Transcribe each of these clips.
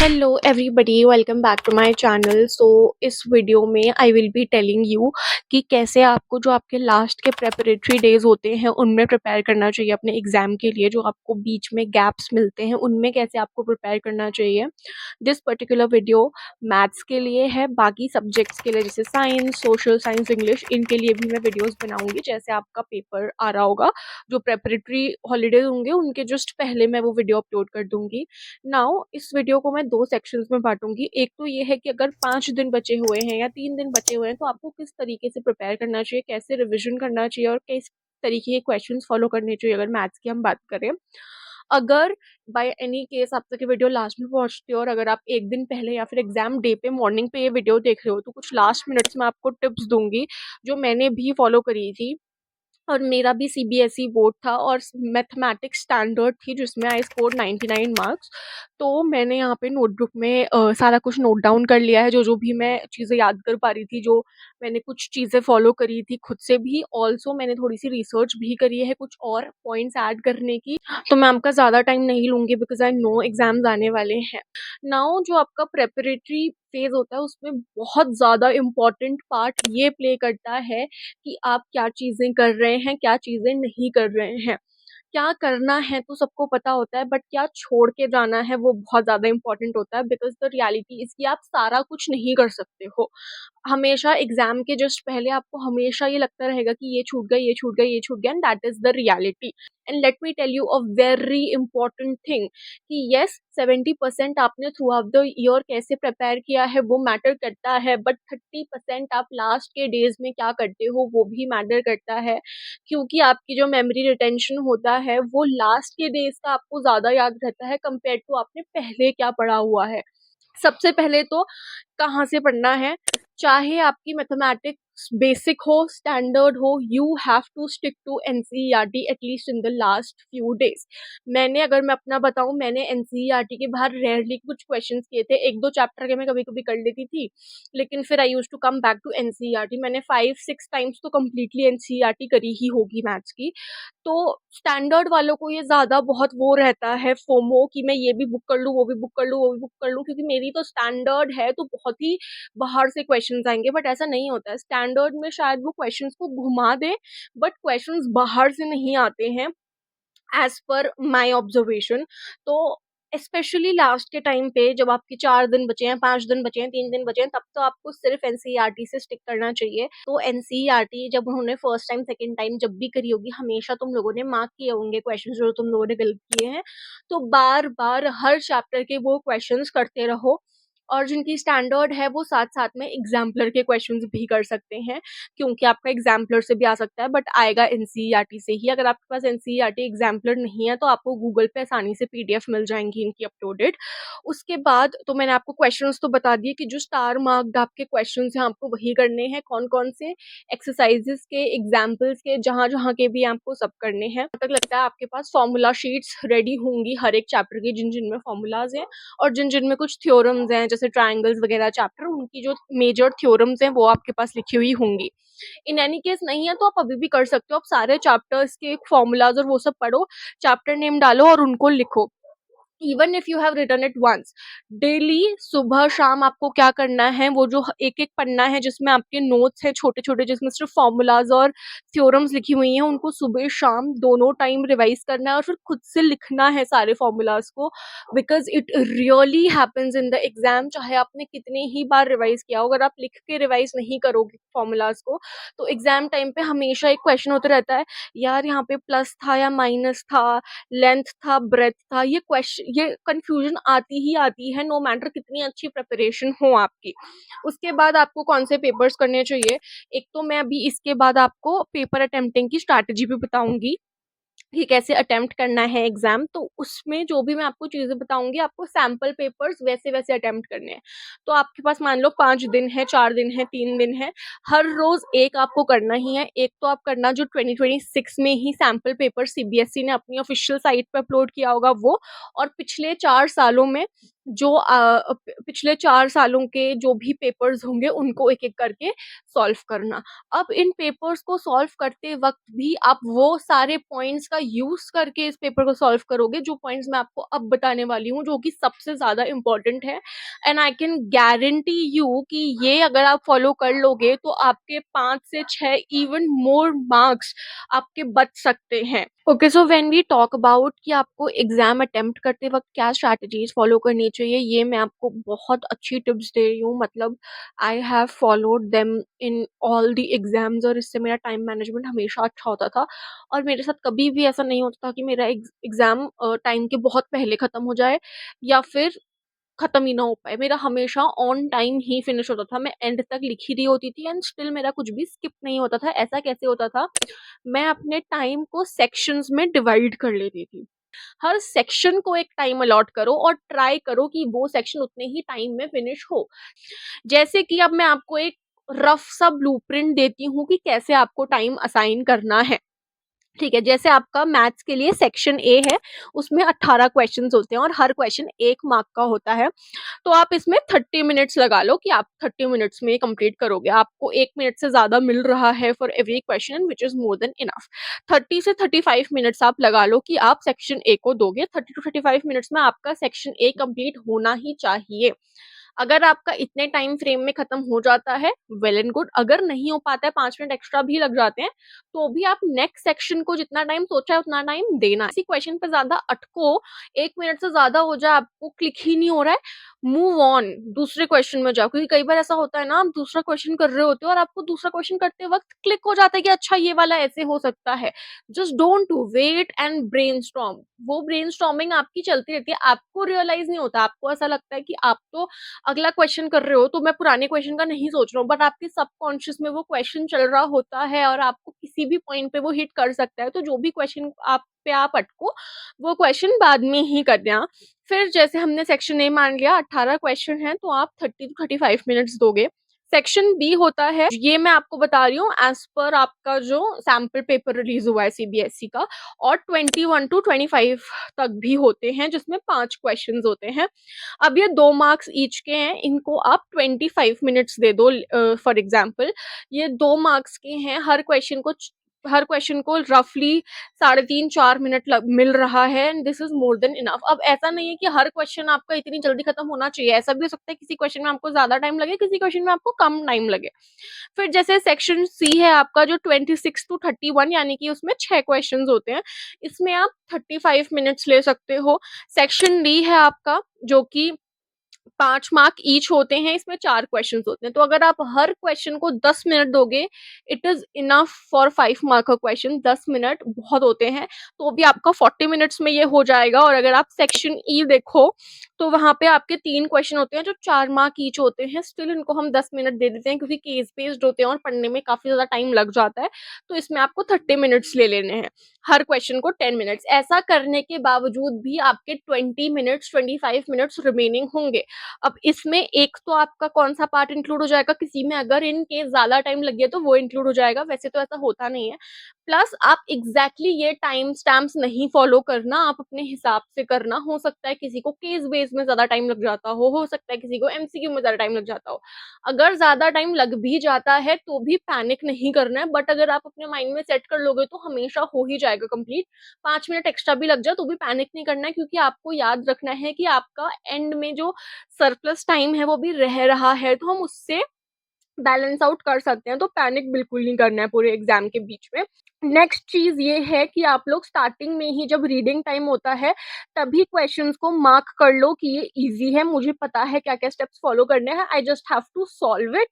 Hello everybody, welcome back to my channel. इस video में I will be telling you कि कैसे आपको जो आपके लास्ट के प्रेपरेटरी डेज होते हैं उनमें प्रिपेयर करना चाहिए अपने एग्ज़ाम के लिए। जो आपको बीच में गैप्स मिलते हैं उनमें कैसे आपको प्रिपेयर करना चाहिए। दिस पर्टिकुलर वीडियो मैथ्स के लिए है, बाकी सब्जेक्ट्स के लिए जैसे साइंस, सोशल साइंस, इंग्लिश, इनके लिए भी मैं वीडियोज़ बनाऊँगी जैसे आपका पेपर आ रहा होगा। जो प्रेपरेटरी हॉलीडेज़ होंगे उनके जस्ट पहले मैं वो वीडियो अपलोड कर दूँगी। नाउ इस वीडियो को मैं 2 सेक्शंस में बाँटूँगी। एक तो ये है कि अगर 5 दिन बचे हुए हैं या 3 दिन बचे हुए हैं तो आपको किस तरीके से प्रिपेयर करना चाहिए, कैसे रिविज़न करना चाहिए और किस तरीके के क्वेश्चंस फॉलो करने चाहिए अगर मैथ्स की हम बात करें। अगर बाय एनी केस आप तक ये वीडियो लास्ट में पहुँचती है और अगर आप 1 दिन पहले या फिर एग्ज़ाम डे पे मॉर्निंग पे ये वीडियो देख रहे हो तो कुछ लास्ट मिनट्स में आपको टिप्स दूँगी जो मैंने भी फॉलो करी थी। और मेरा भी सीबीएसई बोर्ड था और मैथमेटिक्स स्टैंडर्ड थी जिसमें आई स्कोर्ड 99 मार्क्स। तो मैंने यहाँ पे नोटबुक में सारा कुछ नोट डाउन कर लिया है, जो भी मैं चीज़ें याद कर पा रही थी, जो मैंने कुछ चीज़ें फॉलो करी थी खुद से भी। ऑल्सो मैंने थोड़ी सी रिसर्च भी करी है कुछ और पॉइंट्स ऐड करने की। तो मैं आपका ज़्यादा टाइम नहीं लूँगी बिकॉज आई नो एग्जाम्स आने वाले हैं। नाउ जो आपका प्रेपरेटरी फेज होता है उसमें बहुत ज़्यादा इम्पोर्टेंट पार्ट ये प्ले करता है कि आप क्या चीज़ें कर रहे हैं, क्या चीज़ें नहीं कर रहे हैं। क्या करना है तो सबको पता होता है, बट क्या छोड़ के जाना है वो बहुत ज़्यादा इम्पोर्टेंट होता है बिकॉज़ द रियलिटी इज़ कि आप सारा कुछ नहीं कर सकते हो। हमेशा एग्ज़ाम के जस्ट पहले आपको हमेशा ये लगता रहेगा कि ये छूट गया, ये छूट गया, ये छूट गया, and that is the reality. And let me tell you a very important thing कि येस 70% आपने थ्रू आउट द ईयर कैसे प्रिपेयर किया है वो मैटर करता है, बट 30% आप लास्ट के डेज़ में क्या करते हो वो भी मैटर करता है। क्योंकि आपकी जो मेमोरी रिटेंशन होता है वो लास्ट के डेज़ का आपको ज़्यादा याद रहता है कंपेयर टू आपने पहले क्या पढ़ा हुआ है। सबसे पहले तो कहाँ से पढ़ना है, चाहे आपकी मैथमेटिक्स बेसिक हो, स्टैंडर्ड हो, you have to stick to NCERT at least in the last few days. अगर मैं अपना बताऊं, मैंने एनसीईआरटी के बाहर रेयरली कुछ क्वेश्चंस किए थे, 1-2 चैप्टर के मैं कभी-कभी कर लेती थी, लेकिन फिर I used to come back to NCERT. मैंने 5-6 टाइम्स तो कंप्लीटली एनसीईआरटी करी ही होगी मैथ्स की। तो स्टैंडर्ड वालों को ये ज़्यादा बहुत वो रहता है फोमो कि मैं ये भी बुक कर लूँ, वो भी बुक कर लूँ, वो भी बुक कर लूँ, क्योंकि मेरी तो स्टैंडर्ड है तो बहुत ही बाहर से क्वेश्चंस आएँगे, बट ऐसा नहीं होता है। स्टैंडर्ड में शायद वो क्वेश्चंस को घुमा दे, बट क्वेश्चंस बाहर से नहीं आते हैं एज़ पर माय ऑब्जर्वेशन। तो स्पेशली लास्ट के टाइम पे जब आपके 4 दिन बचे हैं, 5 दिन बचे हैं, 3 दिन बचे हैं, तब तो आपको सिर्फ एनसीईआरटी से स्टिक करना चाहिए। तो एनसीईआरटी जब उन्होंने फर्स्ट टाइम, सेकंड टाइम जब भी करी होगी, हमेशा तुम लोगों ने मार्क किए होंगे क्वेश्चंस जो तुम लोगों ने गलत किए हैं। तो बार-बार हर चैप्टर के वो क्वेश्चंस करते रहो, और जिनकी स्टैंडर्ड है वो साथ-साथ में एग्ज़ाम्पलर के क्वेश्चंस भी कर सकते हैं, क्योंकि आपका एग्ज़ाम्पलर से भी आ सकता है, बट आएगा एनसीईआरटी से ही। अगर आपके पास एनसीईआरटी एग्ज़ाम्पलर नहीं है तो आपको गूगल पे आसानी से पीडीएफ मिल जाएँगी इनकी अपलोडेड। उसके बाद तो मैंने आपको क्वेश्चंस तो बता दिए कि जो स्टार मार्क्ड आपके क्वेश्चंस हैं आपको वही करने हैं, कौन-कौन से एक्सरसाइज़ेज़ के, एग्ज़ाम्पल्स के, जहाँ-जहाँ के भी आपको सब करने हैं। जहाँ तक लगता है आपके पास फ़ॉर्मूला शीट्स रेडी होंगी हर एक चैप्टर की, जिन-जिन में फ़ॉर्मूलाज़ हैं और जिन-जिन में कुछ थ्योरम्स हैं, जैसे ट्रायंगल्स वगैरह चैप्टर, उनकी जो मेजर थ्योरम्स हैं वो आपके पास लिखी हुई होंगी। इन एनी केस नहीं है तो आप अभी भी कर सकते हो, आप सारे चैप्टर्स के फॉर्मूलाज और वो सब पढ़ो, चैप्टर नेम डालो और उनको लिखो। Even if you have written it once, daily सुबह शाम आपको क्या करना है, वो जो एक एक पन्ना है जिसमें आपके नोट्स है छोटे छोटे, जिसमें सिर्फ फॉर्मूलाज और थ्योरम्स लिखी हुई हैं, उनको सुबह शाम दोनों टाइम रिवाइज करना है और फिर खुद से लिखना है सारे फॉर्मूलाज को, because it really happens in the exam. चाहे आपने कितने ही बार रिवाइज किया हो, अगर आप लिख के रिवाइज नहीं करोगे फॉर्मूलाज को तो एग्जाम टाइम पे हमेशा एक क्वेश्चन होता रहता है, यार यहाँ पे प्लस था या माइनस था, लेंथ था, ब्रेथ था, ये कन्फ्यूजन आती ही आती है, नो मैटर कितनी अच्छी प्रिपरेशन हो आपकी। उसके बाद आपको कौन से पेपर्स करने चाहिए, एक तो मैं अभी इसके बाद आपको पेपर अटेम्प्टिंग की स्ट्रैटेजी भी बताऊंगी कि कैसे अटेम्प्ट करना है एग्जाम। तो उसमें जो भी मैं आपको चीज़ें बताऊंगी, आपको सैम्पल पेपर्स वैसे वैसे अटेम्प्ट करने हैं। तो आपके पास मान लो 5 दिन है, 4 दिन है, 3 दिन है, हर रोज एक आपको करना ही है। एक तो आप करना जो 2026 में ही सैम्पल पेपर सीबीएसई ने अपनी ऑफिशियल साइट पर अपलोड किया होगा वो, और पिछले 4 सालों में जो पिछले 4 सालों के जो भी पेपर्स होंगे उनको एक-एक करके सॉल्व करना। अब इन पेपर्स को सॉल्व करते वक़्त भी आप वो सारे पॉइंट्स का यूज़ करके इस पेपर को सॉल्व करोगे जो पॉइंट्स मैं आपको अब बताने वाली हूँ, जो कि सबसे ज़्यादा इम्पोर्टेंट है। And I can guarantee you कि ये अगर आप फॉलो कर लोगे तो आपके 5 से 6 इवन मोर मार्क्स आपके बच सकते हैं। Okay, so when we talk about कि आपको एग्जाम अटेम्प्ट करते वक्त क्या स्ट्रैटेजीज फॉलो करनी चाहिए, ये मैं आपको बहुत अच्छी टिप्स दे रही हूँ। मतलब I have followed them in all the exams, और इससे मेरा टाइम मैनेजमेंट हमेशा अच्छा होता था। और मेरे साथ कभी भी ऐसा नहीं होता था कि मेरा एग्जाम टाइम के बहुत पहले ख़त्म हो जाए या फिर ख़त्म ही ना हो पाए। मेरा हमेशा ऑन टाइम ही फिनिश होता था। मैं एंड तक लिख ही रही होती थी एंड स्टिल मेरा कुछ भी स्किप नहीं होता था। ऐसा कैसे होता था? मैं अपने टाइम को सेक्शंस में डिवाइड कर लेती थी। हर सेक्शन को एक टाइम अलॉट करो और ट्राई करो कि वो सेक्शन उतने ही टाइम में फिनिश हो। जैसे कि अब मैं आपको एक रफ सा ब्लूप्रिंट देती हूँ कि कैसे आपको टाइम असाइन करना है। ठीक है, जैसे आपका मैथ्स के लिए सेक्शन ए है, उसमें 18 क्वेश्चंस होते हैं और हर क्वेश्चन 1 मार्क का होता है। तो आप इसमें 30 मिनट्स लगा लो कि आप 30 मिनट्स में कंप्लीट करोगे। आपको 1 मिनट से ज़्यादा मिल रहा है for every question, which is more than enough. 30 से 35 मिनट्स आप लगा लो कि आप सेक्शन ए को दोगे। 30 टू 35 मिनट्स में आपका सेक्शन ए कंप्लीट होना ही चाहिए। अगर आपका इतने टाइम फ्रेम में खत्म हो जाता है, वेल एंड गुड। अगर नहीं हो पाता है, 5 मिनट एक्स्ट्रा भी लग जाते हैं, तो भी आप नेक्स्ट सेक्शन को जितना टाइम सोचा है उतना टाइम देना। किसी क्वेश्चन पे ज़्यादा अटको, 1 मिनट से ज़्यादा हो जाए, आपको क्लिक ही नहीं हो रहा है, मूव ऑन, दूसरे क्वेश्चन में जाओ। क्योंकि कई बार ऐसा होता है ना, आप दूसरा क्वेश्चन कर रहे होते हो और आपको दूसरा क्वेश्चन करते वक़्त क्लिक हो जाता है कि अच्छा ये वाला ऐसे हो सकता है। Just don't wait and brainstorm. वो ब्रेनस्टॉर्मिंग आपकी चलती रहती है, आपको रियलाइज़ नहीं होता। आपको ऐसा लगता है कि आप तो अगला क्वेश्चन कर रहे हो, तो मैं पुराने क्वेश्चन का नहीं सोच रहा हूँ, बट आपके सबकॉन्शियस में वो क्वेश्चन चल रहा होता है और आपको किसी भी पॉइंट पे वो हिट कर सकता है। तो जो भी क्वेश्चन आप अटको, वो क्वेश्चन बाद में ही करना। फिर जैसे हमने सेक्शन ए मान लिया 18 क्वेश्चन हैं, तो आप 30 टू 35 मिनट्स दोगे। सेक्शन बी होता है, ये मैं आपको बता रही हूँ एज़ पर आपका जो सैंपल पेपर रिलीज़ हुआ है सीबीएसई का, और 21 टू 25 तक भी होते हैं, जिसमें 5 क्वेश्चन्स होते हैं। अब ये 2 मार्क्स ईच के हैं, इनको आप 25 मिनट्स दे दो। फॉर एग्ज़ाम्पल ये 2 मार्क्स के हैं, हर क्वेश्चन को रफली साढ़े 3-4 मिनट लग मिल रहा है and this is more than enough. अब ऐसा नहीं है कि हर क्वेश्चन आपका इतनी जल्दी खत्म होना चाहिए, ऐसा भी हो सकता है किसी क्वेश्चन में आपको ज़्यादा टाइम लगे, किसी क्वेश्चन में आपको कम टाइम लगे। फिर जैसे सेक्शन सी है आपका, जो 26 टू 31, यानी कि उसमें 6 क्वेश्चंस होते हैं, इसमें आप 35 मिनट्स ले सकते हो। सेक्शन डी है आपका, जो कि 5 मार्क ईच होते हैं, इसमें 4 क्वेश्चंस होते हैं। तो अगर आप हर क्वेश्चन को 10 मिनट दोगे, it is enough for 5 mark का क्वेश्चन। 10 मिनट बहुत होते हैं, तो भी आपका 40 मिनट्स में ये हो जाएगा। और अगर आप सेक्शन ई देखो, तो वहाँ पे आपके 3 क्वेश्चन होते हैं जो 4 मार्क ईच होते हैं। स्टिल इनको हम 10 मिनट दे देते हैं क्योंकि केस बेस्ड होते हैं और पढ़ने में काफ़ी ज़्यादा टाइम लग जाता है। तो इसमें आपको 30 मिनट्स ले लेने हैं, हर क्वेश्चन को 10 मिनट्स। ऐसा करने के बावजूद भी आपके 20 मिनट्स, 25 मिनट्स रिमेनिंग होंगे। अब इसमें एक तो आपका कौन-सा पार्ट इंक्लूड हो जाएगा, किसी में अगर इन केस ज़्यादा टाइम लग गया तो वो इंक्लूड हो जाएगा, वैसे तो ऐसा होता नहीं है। प्लस आप एग्ज़ैक्टली ये टाइम स्टैम्प्स नहीं फॉलो करना, आप अपने हिसाब से करना। हो सकता है किसी को केस बेस में ज़्यादा टाइम लग जाता हो सकता है किसी को एमसीक्यू में ज़्यादा टाइम लग जाता हो। अगर ज़्यादा टाइम लग भी जाता है तो भी पैनिक नहीं करना है, बट अगर आप अपने माइंड में सेट कर लोगे तो हमेशा हो ही जाएगा कंप्लीट। 5 मिनट एक्स्ट्रा भी लग जाए तो भी पैनिक नहीं करना है, क्योंकि आपको याद रखना है कि आपका एंड में जो सरप्लस टाइम है वो भी रह रहा है, तो हम उससे बैलेंस आउट कर सकते हैं। तो पैनिक बिल्कुल नहीं करना है पूरे एग्जाम के बीच में। नेक्स्ट चीज़ ये है कि आप लोग स्टार्टिंग में ही जब रीडिंग टाइम होता है, तभी क्वेश्चंस को मार्क कर लो कि ये ईज़ी है, मुझे पता है क्या-क्या स्टेप्स फॉलो करने हैं, I just have to solve it.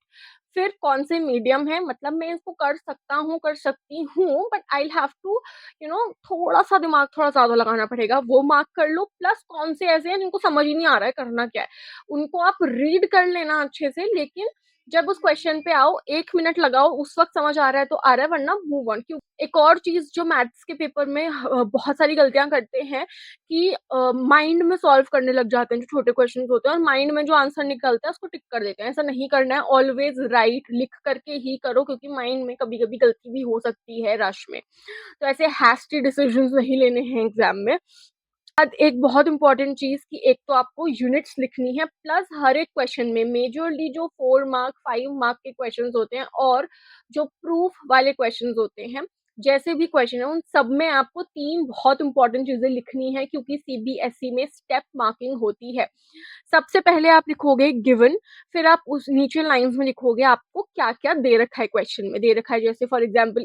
फिर कौन से मीडियम है, मतलब मैं इसको कर सकता हूँ, कर सकती हूँ, but I will have to थोड़ा-सा दिमाग थोड़ा ज़्यादा लगाना पड़ेगा, वो मार्क कर लो। प्लस कौन से ऐसे हैं जिनको समझ ही नहीं आ रहा है करना क्या है, उनको आप रीड कर लेना अच्छे से, लेकिन जब उस क्वेश्चन पे आओ 1 मिनट लगाओ, उस वक़्त समझ आ रहा है तो आ रहा है, वरना मूव ऑन। क्यों, एक और चीज़ जो मैथ्स के पेपर में बहुत सारी गलतियाँ करते हैं कि माइंड में सॉल्व करने लग जाते हैं जो छोटे क्वेश्चंस होते हैं, और माइंड में जो आंसर निकलता है उसको टिक कर देते हैं। ऐसा नहीं करना है, ऑलवेज़ राइट लिख करके ही करो, क्योंकि माइंड में कभी-कभी गलती भी हो सकती है रश में। तो ऐसे हैस्टी डिसीजंस नहीं लेने हैं एग्ज़ाम में। बाद एक बहुत इंपॉर्टेंट चीज़ कि एक तो आपको यूनिट्स लिखनी है, प्लस हर एक क्वेश्चन में मेजरली जो 4 मार्क 5 मार्क के क्वेश्चंस होते हैं और जो प्रूफ वाले क्वेश्चंस होते हैं, जैसे भी क्वेश्चन है उन सब में आपको 3 बहुत इंपॉर्टेंट चीज़ें लिखनी है, क्योंकि सीबीएसई में स्टेप मार्किंग होती है। सबसे पहले आप लिखोगे गिवन, फिर आप उस नीचे लाइन्स में लिखोगे आपको क्या-क्या दे रखा है क्वेश्चन में। दे रखा है जैसे फॉर एग्जांपल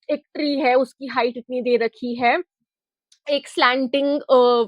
एक ट्री है, उसकी हाइट इतनी दे रखी है, एक स्लैंटिंग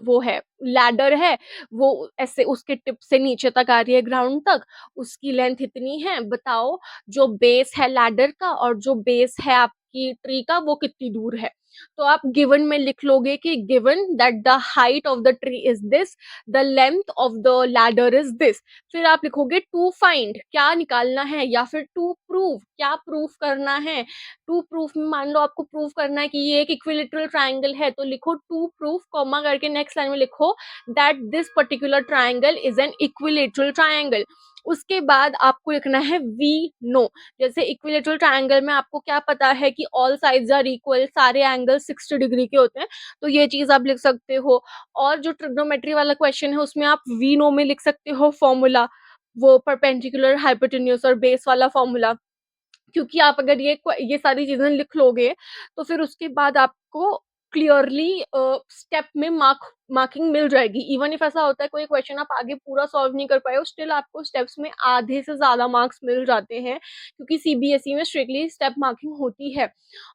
वो है, लैडर है, वो ऐसे उसके टिप से नीचे तक आ रही है ग्राउंड तक, उसकी लेंथ इतनी है, बताओ जो बेस है लैडर का और जो बेस है आपकी ट्री का वो कितनी दूर है। तो आप गिवन में लिख लोगे कि given that the height of the tree is this, the length of the ladder is this. फिर आप लिखोगे टू फाइंड, क्या निकालना है, या फिर टू प्रूव, क्या प्रूफ करना है। टू प्रूफ में मान लो आपको प्रूफ करना है कि ये एक इक्विलेटरल ट्राइंगल है, तो लिखो टू प्रूफ, कॉमा करके नेक्स्ट लाइन में लिखो that this particular triangle is an equilateral triangle. उसके बाद आपको लिखना है वी नो। जैसे इक्विलेटरल ट्राइंगल में आपको क्या पता है कि ऑल साइड्स आर इक्वल, सारे एंगल 60 डिग्री के होते हैं, तो ये चीज आप लिख सकते हो। और जो ट्रिग्नोमेट्री वाला क्वेश्चन है उसमें आप वी नो में लिख सकते हो फॉर्मूला, वो परपेंडिकुलर हाइपोटेन्यूज और बेस वाला फॉर्मूला। क्योंकि आप अगर ये सारी चीज़ें लिख लोगे, तो फिर उसके बाद आपको क्लियरली स्टेप में मार्किंग मिल जाएगी। इवन इफ ऐसा होता है कोई क्वेश्चन आप आगे पूरा सॉल्व नहीं कर पाए हो, स्टिल आपको स्टेप्स में आधे से ज़्यादा मार्क्स मिल जाते हैं, क्योंकि सीबीएसई में स्ट्रिक्टली स्टेप मार्किंग होती है।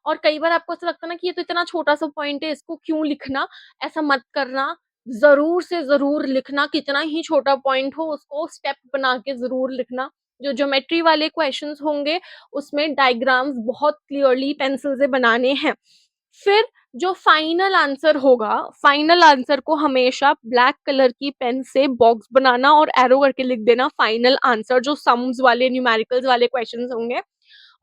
और कई बार आपको ऐसा लगता है ना कि ये तो इतना छोटा-सा पॉइंट है, इसको क्यों लिखना? ऐसा मत करना, ज़रूर से ज़रूर लिखना, कितना ही छोटा पॉइंट हो उसको स्टेप बना के ज़रूर लिखना। जो ज्योमेट्री वाले क्वेश्चंस होंगे उसमें डायग्राम्स बहुत क्लियरली पेंसिल से बनाने हैं। फिर जो फाइनल आंसर होगा, फाइनल आंसर को हमेशा ब्लैक कलर की पेन से बॉक्स बनाना और एरो करके लिख देना फाइनल आंसर, जो सम्स वाले न्यूमेरिकल्स वाले क्वेश्चंस होंगे।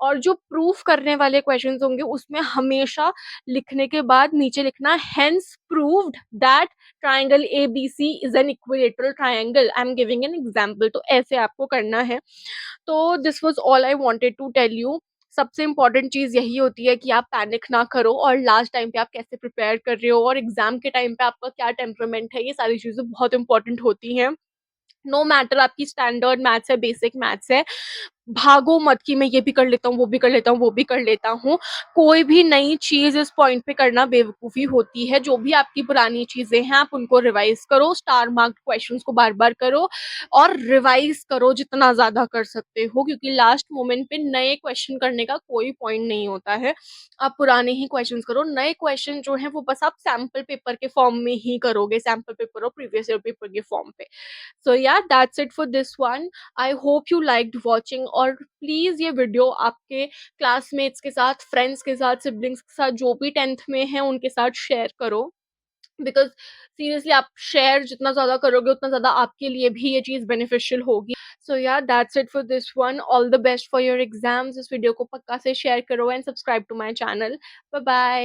और जो प्रूफ करने वाले क्वेश्चंस होंगे उसमें हमेशा लिखने के बाद नीचे लिखना hence proved that triangle ABC is an equilateral triangle, I am giving an example. तो ऐसे आपको करना है। तो this was all I wanted to tell you. सबसे इम्पोर्टेंट चीज़ यही होती है कि आप पैनिक ना करो, और लास्ट टाइम पे आप कैसे प्रिपेयर कर रहे हो और एग्जाम के टाइम पे आपका क्या टेम्परामेंट है, ये सारी चीज़ें बहुत इंपॉर्टेंट होती हैं। नो मैटर आपकी स्टैंडर्ड मैथ्स है, बेसिक मैथ्स है, भागो मत कि मैं ये भी कर लेता हूँ, वो भी कर लेता हूँ, वो भी कर लेता हूँ। कोई भी नई चीज़ इस पॉइंट पे करना बेवकूफ़ी होती है। जो भी आपकी पुरानी चीज़ें हैं आप उनको रिवाइज़ करो, स्टार मार्क्ड क्वेश्चंस को बार-बार करो और रिवाइज़ करो जितना ज़्यादा कर सकते हो, क्योंकि लास्ट मोमेंट पे नए क्वेश्चन करने का कोई पॉइंट नहीं होता है। आप पुराने ही क्वेश्चंस करो, नए क्वेश्चन जो हैं वो बस आप सैंपल पेपर के फॉर्म में ही करोगे, सैंपल पेपर और प्रीवियस ईयर पेपर के फॉर्म पे। सो yeah that's it for this one. I hope you liked watching, और प्लीज़ ये वीडियो आपके क्लासमेट्स के साथ, फ्रेंड्स के साथ, सिबलिंग्स के साथ, जो भी 10th में हैं उनके साथ शेयर करो। बिकॉज़ सीरियसली आप शेयर जितना ज़्यादा करोगे उतना ज़्यादा आपके लिए भी ये चीज़ बेनिफिशियल होगी। So yeah that's it for this one. All the best for your exams. इस वीडियो को पक्का से शेयर करो and subscribe to my channel. Bye bye.